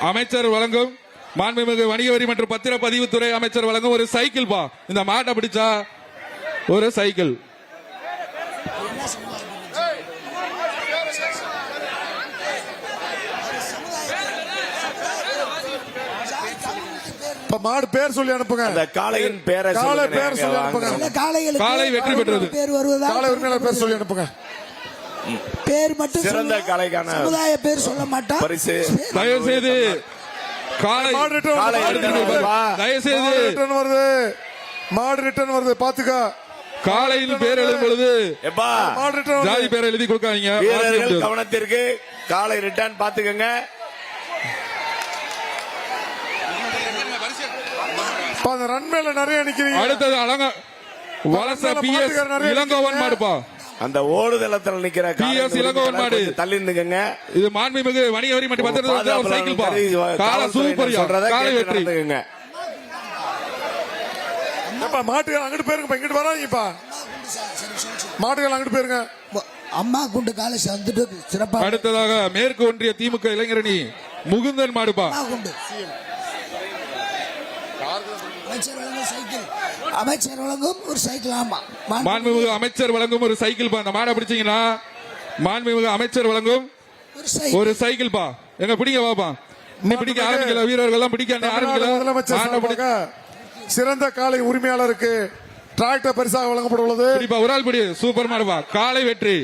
அமைச்சர் வழங்கும் மாண்புமிகு வணிக வரி மற்றும் பத்திரப்பதிவுத்துறை அமைச்சர் வழங்கும் ஒரு சைக்கிள் பா. இந்த மாட்டை பிடிச்சா ஒரு சைக்கிள். மாடு பேர் சொல்லி அனுப்புங்க. அந்த காளையின் பேரை காளை பேர் சொல்லி அனுப்புங்க. காளை வெற்றி பெற்றது. பேர் வருவதா? காளை உரிமையாளர் பேர் சொல்லி அனுப்புங்க. பேர் மட்டும் சிறந்த காளைக்கான சமுதாய பேர் சொல்ல மாட்டோம். பரிசு தயவு செய்து காளை தயவு செய்து ரிட்டர்ன் வருது. மாடு ரிட்டர்ன் வருது பாத்துக்க. காளையின் பேர் எழுதும் பொழுது மாடு ரிட்டர்ன் ஜாதி பேரை எழுதி கொடுக்காதீங்க. வீரர்கள் கவனத்திற்கு காளை ரிட்டர்ன் பாத்துக்கங்க. ரன்மேல நிறைய நிக்கிறீங்க. அடுத்தது அலங்க வலச பிஎஸ் இளங்கோவன் மாடுப்பா. அந்த ஓடுதளத்தில் நிக்கிற பிஎஸ் இளங்கோவன் மாடு தள்ளி நிக்குங்க. இது மாண்புமிகு வணிக வரி மற்றும் பத்திரப்பதிவுத்துறை சைக்கிள் பா. காளை சூப்பரியா. காளை வெற்றி. மாட்டுகள் அங்கிட்டு போயிருங்க. இங்கிட்டு வராங்கப்பா. மாட்டுகள் அங்கிட்டு போயிருங்க. அம்மா குண்டு காலை வந்துட்டு சிறப்பா. அடுத்ததாக மேற்கு ஒன்றிய திமுக இளைஞரணி முகுந்தன் மாடுப்பா. அமைச்சர் வழங்கும் ஒரு சைக்கிள். ஆமா, மாண்புமிகு அமைச்சர் வழங்கும் ஒரு சைக்கிள் பா. அந்த மாடை பிடிச்சீங்கன்னா மாண்புமிகு அமைச்சர் வழங்கும் ஒரு சைக்கிள் பா. எங்க பிடிங்க பாப்பா. இன்னும் பிடிக்க ஆரம்பிக்கல. வீரர்கள் எல்லாம் பிடிக்க ஆரம்பிக்கல. சிறந்த காளை உரிமையாளருக்கு டிராக்டர் பரிசாக வழங்கப்பட உள்ளது. ஒரு ஆள் பிடி. சூப்பர் மாடுப்பா. காளை வெற்றி.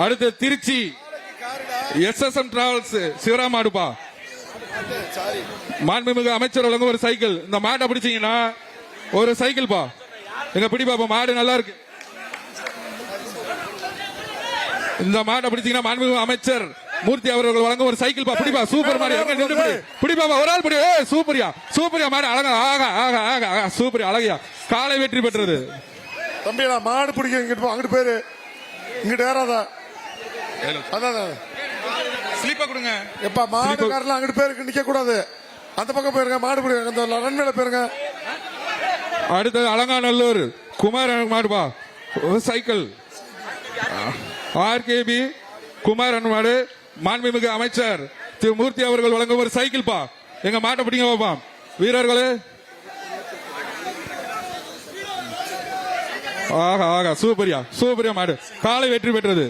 அடுத்து திருச்சி SSM டிராவல்ஸ் சிவராம் மாடுப்பா. மாண்புமிகு அமைச்சர் வழங்கும் ஒரு சைக்கிள். இந்த மாட்டை பிடிச்சீங்கன்னா ஒரு சைக்கிள் பா. எங்க பிடி பாப்பா. மாடு நல்லா இருக்கு. இந்த மாட்டை பிடிச்சீங்கன்னா மாண்புமிகு அமைச்சர் மூர்த்தி அவர்கள் வழங்கும் ஒரு சைக்கிள் பா. பிடிப்பா. சூப்பர் மாடு. எங்க நின்று பிடிப்பா. ஒரு ஆள் பிடி. சூப்பரியா. சூப்பரியா மாடு. அழகா ஆகா ஆகா ஆகா சூப்பரியா. அழகியா. காலை வெற்றி பெற்றது. தம்பி மாடு பிடிக்க இங்கிட்டு போ. அங்கிட்டு போயிரு. இங்கிட்டு ஏறாதா. அதான் ஸ்லிப்பா கொடுங்க. எப்பா மாடு காரெல்லாம் அங்கிட்டு போயிருக்கு. நிக்க கூடாது. அந்த பக்கம் போயிருங்க. மாடு பிடிங்க. அந்த ரன்மேல போயிருங்க. அடுத்தது அலங்காநல்லூர் குமார் மாடுபா. சைக்கிள் RKB குமார் மாடு. மாண்புமிகு அமைச்சர் திரு மூர்த்தி அவர்கள் வழங்கும் ஒரு சைக்கிள் பா. எங்க மாட்டை பிடிங்க பாப்பா. வீரர்களே ஆகா ஆகா சூப்பரியா. சூப்பரியா மாடு. காலை வெற்றி பெற்றது.